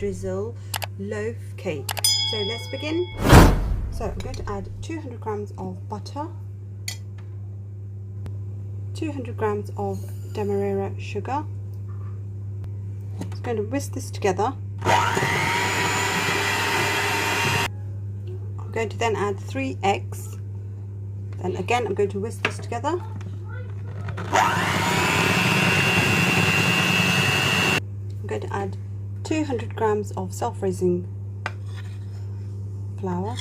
drizzle loaf cake. So let's begin. So I'm going to add 200 grams of butter, 200 grams of demerara sugar. I'm going to whisk this together. I'm going to then add 3 eggs. Then again I'm going to whisk this together. I'm going to add 200 grams of self-raising flour.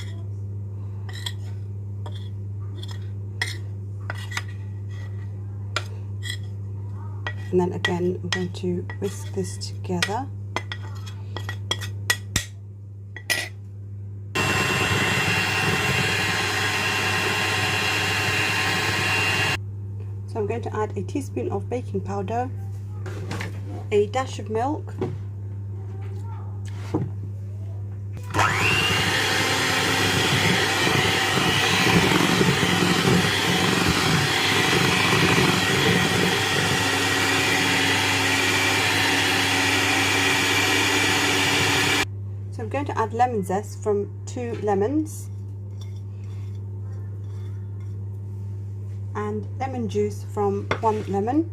And then again I'm going to whisk this together. So I'm going to add a teaspoon of baking powder, a dash of milk, so I'm going to add lemon zest from 2 lemons and lemon juice from 1 lemon.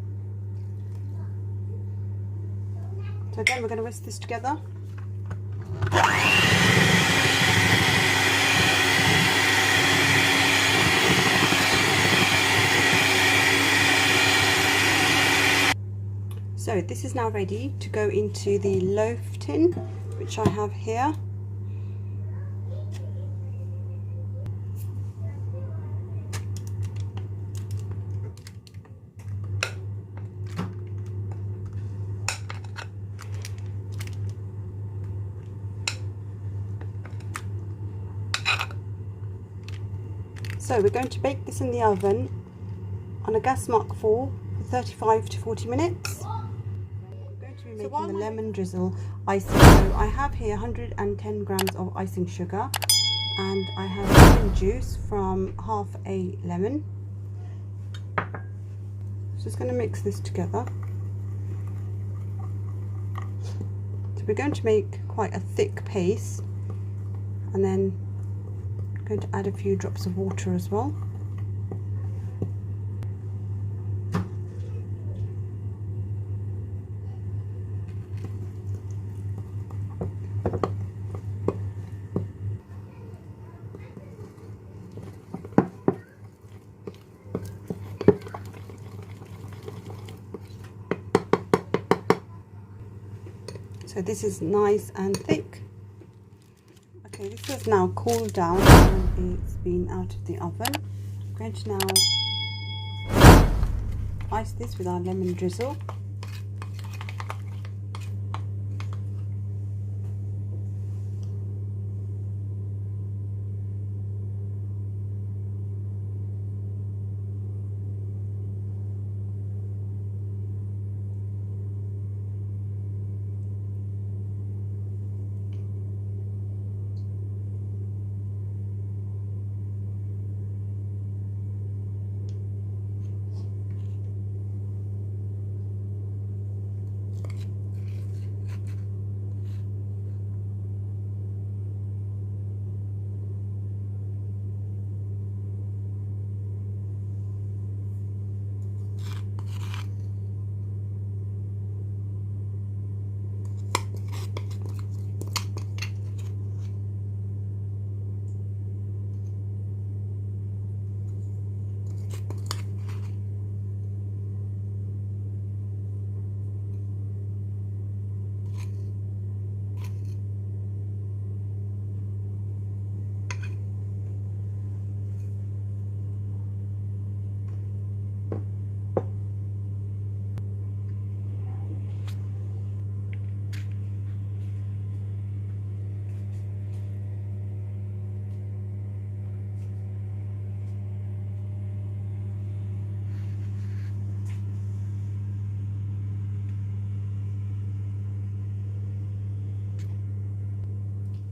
So again we're going to whisk this together. So this is now ready to go into the loaf tin, which I have here. So we're going to bake this in the oven on a gas mark 4 for 35 to 40 minutes. I'm going to be making the lemon drizzle icing. So I have here 110 grams of icing sugar, and I have lemon juice from half a lemon. Just going to mix this together. So we're going to make quite a thick paste, and then going to add a few drops of water as well. So this is nice and thick. Okay, this has now cooled down and it's been out of the oven. I'm going to now ice this with our lemon drizzle.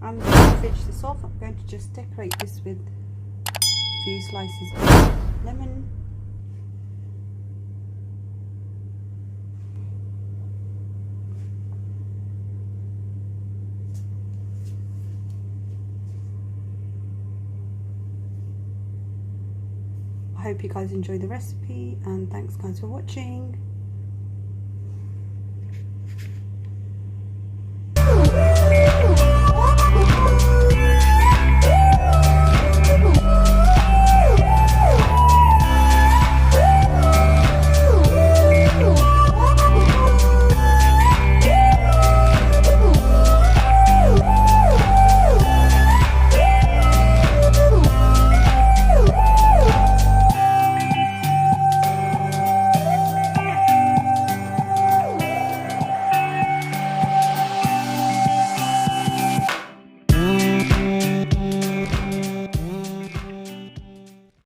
I'm going to finish this off. I'm going to just decorate this with a few slices of lemon. hope you guys enjoy the recipe, and thanks guys for watching.